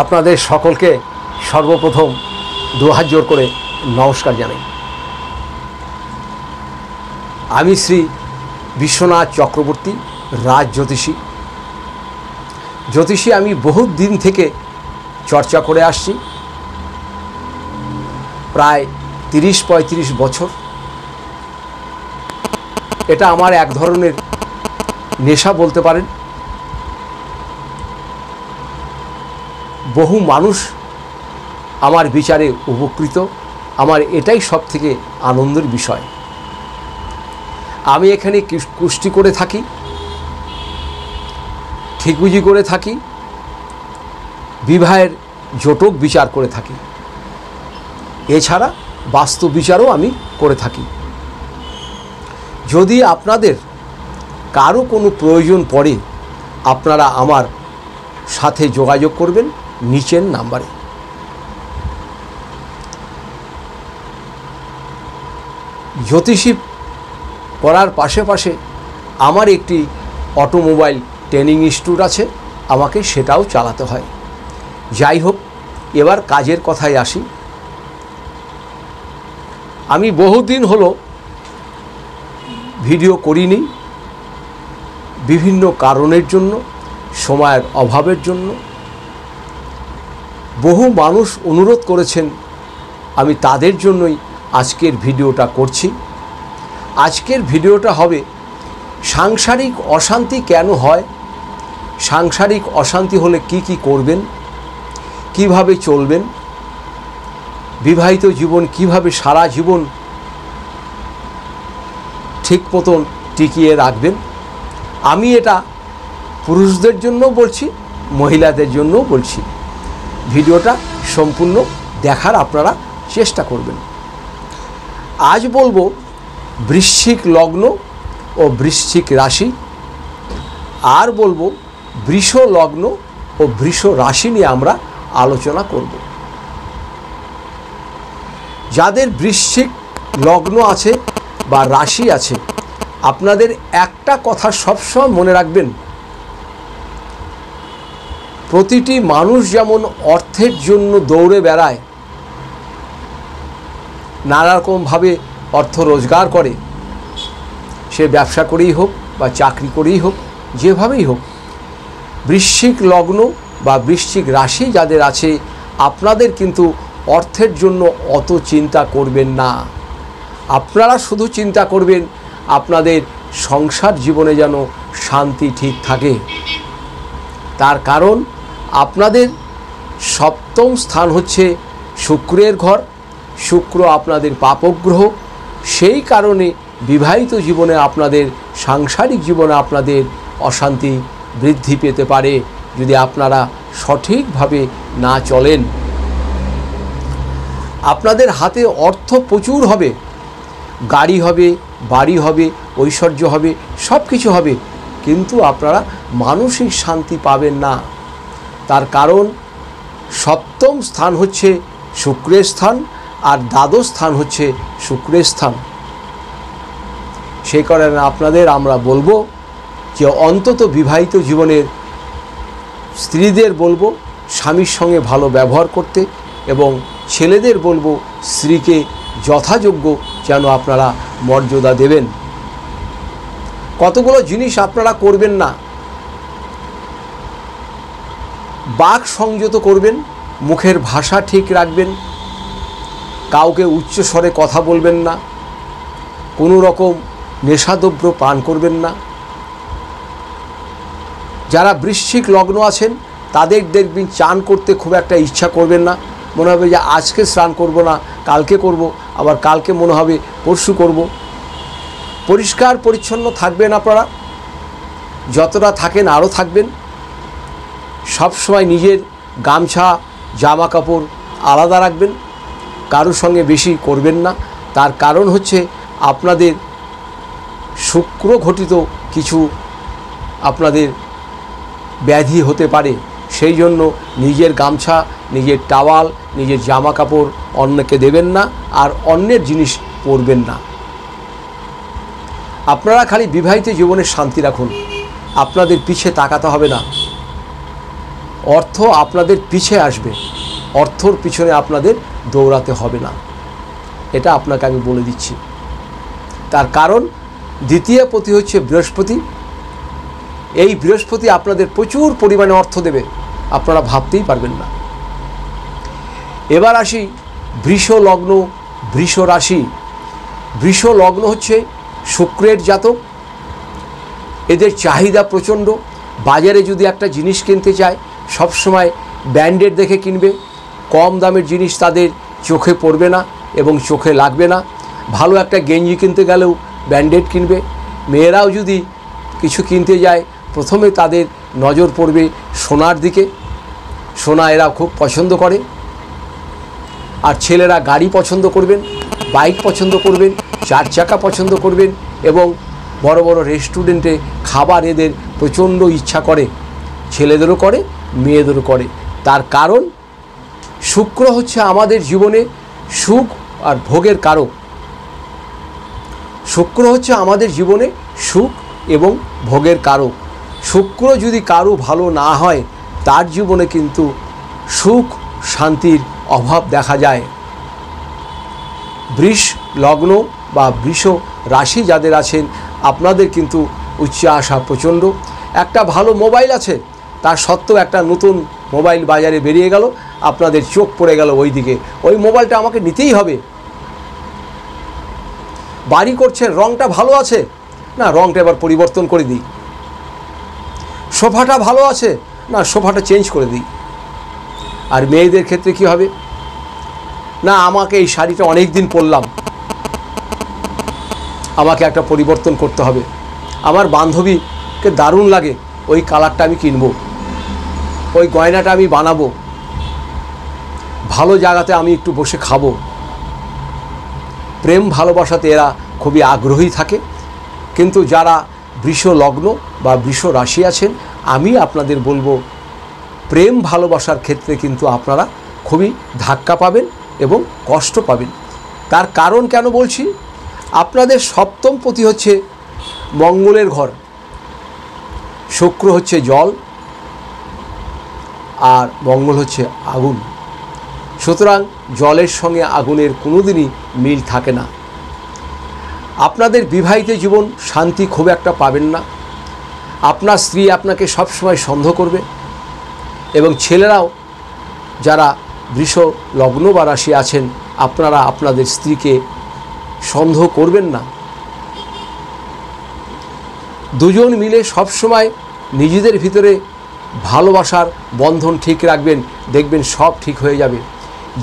আপনাদের সকলকে সর্বপ্রথম দুহাত জোর করে নমস্কার জানাই। আমি শ্রী বিশ্বনাথ চক্রবর্তী, রাজ জ্যোতিষী। আমি বহু দিন থেকে চর্চা করে আসছি, প্রায় 30-35 বছর। এটা আমার এক ধরনের নেশা বলতে পারেন। বহু মানুষ আমার বিচারে উপকৃত, আমার এটাই সবথেকে আনন্দের বিষয়। আমি এখানে কুষ্টি করে থাকি, ঠিকুজি করে থাকি, বিবাহের জটক বিচার করে থাকি, এছাড়া বাস্তু বিচারও আমি করে থাকি। যদি আপনাদের কারো কোনো প্রয়োজন পড়ে, আপনারা আমার সাথে যোগাযোগ করবেন নিচের নাম্বারে। জ্যোতিষী করার পাশে আমার একটি অটোমোবাইল ট্রেনিং ইনস্টিটিউট আছে, আমাকে সেটাও চালাতে হয়। যাই হোক, এবার কাজের কথায় আসি। আমি বহুদিন হলো ভিডিও করিনি, বিভিন্ন কারণের জন্য, সময়ের অভাবের জন্য। বহু মানুষ অনুরোধ করেছেন, আমি তাদের জন্যই আজকের ভিডিওটা করছি। আজকের ভিডিওটা হবে সাংসারিক অশান্তি কেন হয়, সাংসারিক অশান্তি হলে কি করবেন, কিভাবে চলবেন, বিবাহিত জীবন কিভাবে সারা জীবন ঠিক মতন টিকিয়ে রাখবেন। আমি এটা পুরুষদের জন্যও বলছি, মহিলাদের জন্যও বলছি। ভিডিওটা সম্পূর্ণ দেখার আপনারা চেষ্টা করবেন। আজ বলবো বৃশ্চিক লগ্ন ও বৃশ্চিক রাশি, আর বলবো বৃষ লগ্ন ও বৃষ রাশি নিয়ে আমরা আলোচনা করব। যাদের বৃশ্চিক লগ্ন আছে বা রাশি আছে, আপনাদের একটা কথা সবসময় মনে রাখবেন, প্রতিটি মানুষ যেমন অর্থের জন্য দৌড়ে বেড়ায়, নানা রকমভাবে অর্থ রোজগার করে, সে ব্যবসা করেই হোক বা চাকরি করেই হোক, যেভাবেই হোক, বৃশ্চিক লগ্ন বা বৃশ্চিক রাশি যাদের আছে, আপনাদের কিন্তু অর্থের জন্য অত চিন্তা করবেন না। আপনারা শুধু চিন্তা করবেন আপনাদের সংসার জীবনে যেন শান্তি ঠিক থাকে। তার কারণ আপনাদের সপ্তম স্থান হচ্ছে শুক্রের ঘর, শুক্র আপনাদের পাপগ্রহ। সেই কারণে বিবাহিত জীবনে আপনাদের, সাংসারিক জীবনে আপনাদের অশান্তি বৃদ্ধি পেতে পারে যদি আপনারা সঠিকভাবে না চলেন। আপনাদের হাতে অর্থ প্রচুর হবে, গাড়ি হবে, বাড়ি হবে, ঐশ্বর্য হবে, সব কিছু হবে, কিন্তু আপনারা মানসিক শান্তি পাবেন না। তার কারণ সপ্তম স্থান হচ্ছে শুক্রের স্থান, আর দ্বাদশ স্থান হচ্ছে শুক্রের স্থান। সেই কারণে আপনাদের আমরা বলবো যে অন্তত বিবাহিত জীবনের স্ত্রীদের বলবো স্বামীর সঙ্গে ভালো ব্যবহার করতে, এবং ছেলেদের বলবো স্ত্রীকে যথাযোগ্য যেন আপনারা মর্যাদা দেবেন। কতগুলো জিনিস আপনারা করবেন না। বাক সংযত করবেন, মুখের ভাষা ঠিক রাখবেন, কাউকে উচ্চ স্বরে কথা বলবেন না, কোনো রকম নেশাদ্রব্য পান করবেন না। যারা বৃশ্চিক লগ্ন আছেন তাদের দেখবেন চান করতে খুব একটা ইচ্ছা করবেন না, মনে হবে যে আজকে স্নান করব না, কালকে করব, আবার কালকে মনে হবে পরশু করব। পরিষ্কার পরিচ্ছন্ন থাকবেন আপনারা, যতটা থাকেন আরও থাকবেন। সবসময় নিজের গামছা জামা কাপড় আলাদা রাখবেন, কারোর সঙ্গে বেশি করবেন না। তার কারণ হচ্ছে আপনাদের শুক্র ঘটিত কিছু আপনাদের ব্যাধি হতে পারে। সেই জন্য নিজের গামছা, নিজের টাওয়াল, নিজের জামা কাপড় অন্যকে দেবেন না, আর অন্যের জিনিস পরবেন না। আপনারা খালি বিবাহিত জীবনের শান্তি রাখুন, আপনাদের পিছে তাকাতে হবে না। অর্থ আপনাদের পিছে আসবে, অর্থর পিছনে আপনাদের দৌড়াতে হবে না, এটা আপনাকে আমি বলে দিচ্ছি। তার কারণ দ্বিতীয় পতি হচ্ছে বৃহস্পতি। এই বৃহস্পতি আপনাদের প্রচুর পরিমাণে অর্থ দেবে, আপনারা ভাবতেই পারবেন না। এবার আসি বৃষ লগ্ন, বৃষ রাশি। বৃষ লগ্ন হচ্ছে শুক্রের জাতক। এদের চাহিদা প্রচণ্ড। বাজারে যদি একটা জিনিস কিনতে চায় সবসময় ব্র্যান্ডেড দেখে কিনবে, কম দামের জিনিস তাদের চোখে পড়বে না এবং চোখে লাগবে না। ভালো একটা গেঞ্জি কিনতে গেলেও ব্র্যান্ডেড কিনবে। মেয়েরাও যদি কিছু কিনতে যায় প্রথমে তাদের নজর পড়বে সোনার দিকে, সোনা এরা খুব পছন্দ করে। আর ছেলেরা গাড়ি পছন্দ করবেন, বাইক পছন্দ করবেন, 4 চাকা পছন্দ করবেন এবং বড় বড় রেস্টুরেন্টে খাবার এদের প্রচণ্ড ইচ্ছা করে, ছেলেদেরও করে মেয়েদেরও করে। তার কারণ শুক্র হচ্ছে আমাদের জীবনে সুখ আর ভোগের কারক। শুক্র হচ্ছে আমাদের জীবনে সুখ এবং ভোগের কারক। শুক্র যদি কারো ভালো না হয় তার জীবনে কিন্তু সুখ শান্তির অভাব দেখা যায়। বৃষ লগ্ন বা বৃষ রাশি যাদের আছেন আপনাদের কিন্তু উচ্চ আশা প্রচণ্ড। একটা ভালো মোবাইল আছে, তার সত্ত্বেও একটা নতুন মোবাইল বাজারে বেরিয়ে গেল, আপনাদের চোখ পড়ে গেল ওই দিকে, ওই মোবাইলটা আমাকে নিতেই হবে। বাড়ি করছেন, রঙটা ভালো আছে, না রঙটা এবার পরিবর্তন করে দিই। সোফাটা ভালো আছে, না সোফাটা চেঞ্জ করে দিই। আর মেয়েদের ক্ষেত্রে কি হবে, না আমাকে এই শাড়িটা অনেক দিন পরলাম, আমাকে একটা পরিবর্তন করতে হবে। আমার বান্ধবীকে দারুণ লাগে, ওই কালারটা আমি কিনবো, ওই গয়নাটা আমি বানাবো, ভালো জায়গাতে আমি একটু বসে খাবো। প্রেম ভালোবাসাতে এরা খুবই আগ্রহী থাকে। কিন্তু যারা বৃষ লগ্ন বা বৃষ রাশি আছেন আমি আপনাদের বলবো প্রেম ভালোবাসার ক্ষেত্রে কিন্তু আপনারা খুবই ধাক্কা পাবেন এবং কষ্ট পাবেন। তার কারণ কেন বলছি, আপনাদের সপ্তম পতি হচ্ছে মঙ্গলের ঘর, শুক্র হচ্ছে জল আর মঙ্গল হচ্ছে আগুন। সুতরাং জলের সঙ্গে আগুনের কোনোদিনই মিল থাকে না। আপনাদের বিবাহিত জীবন শান্তি খুব একটা পাবেন না। আপনার স্ত্রী আপনাকে সবসময় সন্দেহ করবে এবং ছেলেরাও যারা বৃষ লগ্ন বা রাশি আছেন আপনারা আপনাদের স্ত্রীকে সন্দেহ করবেন না। দুজন মিলে সবসময় নিজেদের ভিতরে ভালোবাসার বন্ধন ঠিক রাখবেন, দেখবেন সব ঠিক হয়ে যাবে।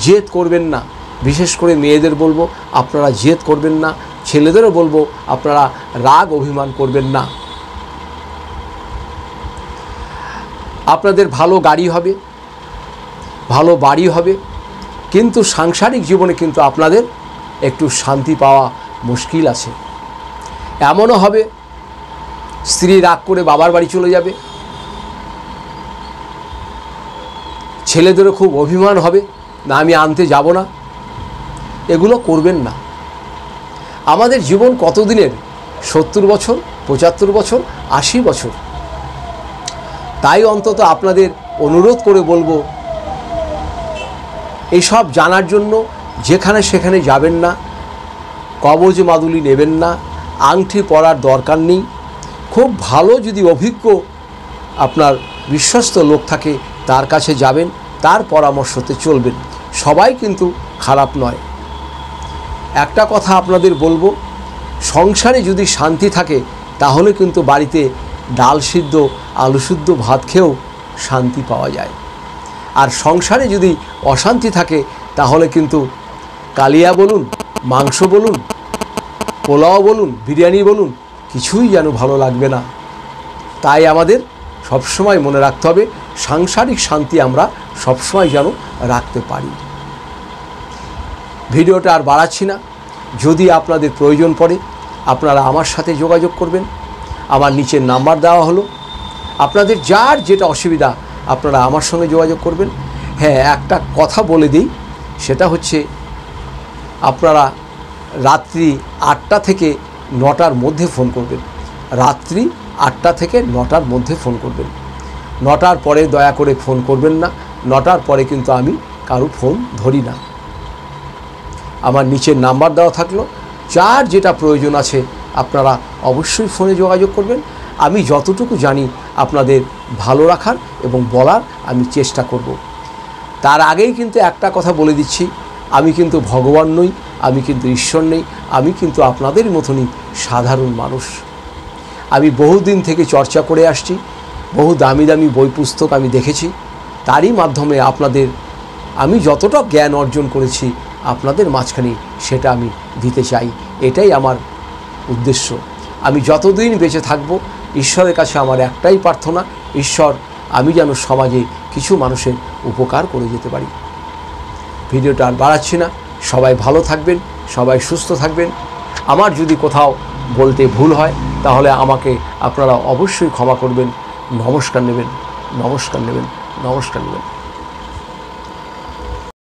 জেদ করবেন না, বিশেষ করে মেয়েদের বলবো আপনারা জেদ করবেন না, ছেলেদেরও বলবো আপনারা রাগ অভিমান করবেন না। আপনাদের ভালো গাড়ি হবে, ভালো বাড়ি হবে, কিন্তু সাংসারিক জীবনে কিন্তু আপনাদের একটু শান্তি পাওয়া মুশকিল আছে। এমনও হবে স্ত্রী রাগ করে বাবার বাড়ি চলে যাবে, ছেলেদেরও খুব অভিমান হবে, না আমি আনতে যাব না। এগুলো করবেন না। আমাদের জীবন কতদিনের, 70 বছর, 75 বছর, 80 বছর। তাই অন্তত আপনাদের অনুরোধ করে বলবো এইসব জানার জন্য যেখানে সেখানে যাবেন না, কবজ মাদুলি নেবেন না, আংটি পরার দরকার নেই। খুব ভালো যদি অভিজ্ঞ আপনার বিশ্বস্ত লোক থাকে তার কাছে যাবেন, তার পরামর্শতে চলবেন। সবাই কিন্তু খারাপ নয়। একটা কথা আপনাদের বলবো, সংসারে যদি শান্তি থাকে তাহলে কিন্তু বাড়িতে ডাল সিদ্ধ আলু সিদ্ধ ভাত খেয়েও শান্তি পাওয়া যায়। আর সংসারে যদি অশান্তি থাকে তাহলে কিন্তু কালিয়া বলুন, মাংস বলুন, পোলাও বলুন, বিরিয়ানি বলুন, কিছুই যেন ভালো লাগবে না। তাই আমাদের সবসময় মনে রাখতে হবে সাংসারিক শান্তি আমরা সবসময় যেন রাখতে পারি। ভিডিওটা আর বাড়াচ্ছি না। যদি আপনাদের প্রয়োজন পড়ে আপনারা আমার সাথে যোগাযোগ করবেন। আমার নিচের নাম্বার দেওয়া হলো, আপনাদের যার যেটা অসুবিধা আপনারা আমার সঙ্গে যোগাযোগ করবেন। হ্যাঁ, একটা কথা বলে দিই, সেটা হচ্ছে আপনারা রাত্রি 8টা থেকে 9টার মধ্যে ফোন করবেন। রাত্রি 8টা থেকে 9টার মধ্যে ফোন করবেন। 9টার পরে দয়া করে ফোন করবেন না। 9টার পরে কিন্তু আমি কারো ফোন ধরি না। আমার নিচের নাম্বার দেওয়া থাকলো, যার যেটা প্রয়োজন আছে আপনারা অবশ্যই ফোনে যোগাযোগ করবেন। আমি যতটুকু জানি আপনাদের ভালো রাখার এবং বলার আমি চেষ্টা করব। তার আগেই কিন্তু একটা কথা বলে দিচ্ছি, আমি কিন্তু ভগবান নই, আমি কিন্তু ঈশ্বর নই, আমি কিন্তু আপনাদের মতনই সাধারণ মানুষ। আমি বহুদিন থেকে চর্চা করে আসছি, বহু দামি দামি বই পুস্তক আমি দেখেছি, তারই মাধ্যমে আপনাদের আমি যতটা জ্ঞান অর্জন করেছি আপনাদের মাঝখানে সেটা আমি দিতে চাই। এটাই আমার উদ্দেশ্য। আমি যতদিন বেঁচে থাকব, ঈশ্বরের কাছে আমার একটাই প্রার্থনা, ঈশ্বর আমি যেন সমাজে কিছু মানুষের উপকার করে যেতে পারি। ভিডিওটা আর বাড়াচ্ছি না। সবাই ভালো থাকবেন, সবাই সুস্থ থাকবেন। আমার যদি কোথাও বলতে ভুল হয় তাহলে আমাকে আপনারা অবশ্যই ক্ষমা করবেন। নমস্কার নেবেন, নমস্কার নেবেন, নমস্কার নেবেন।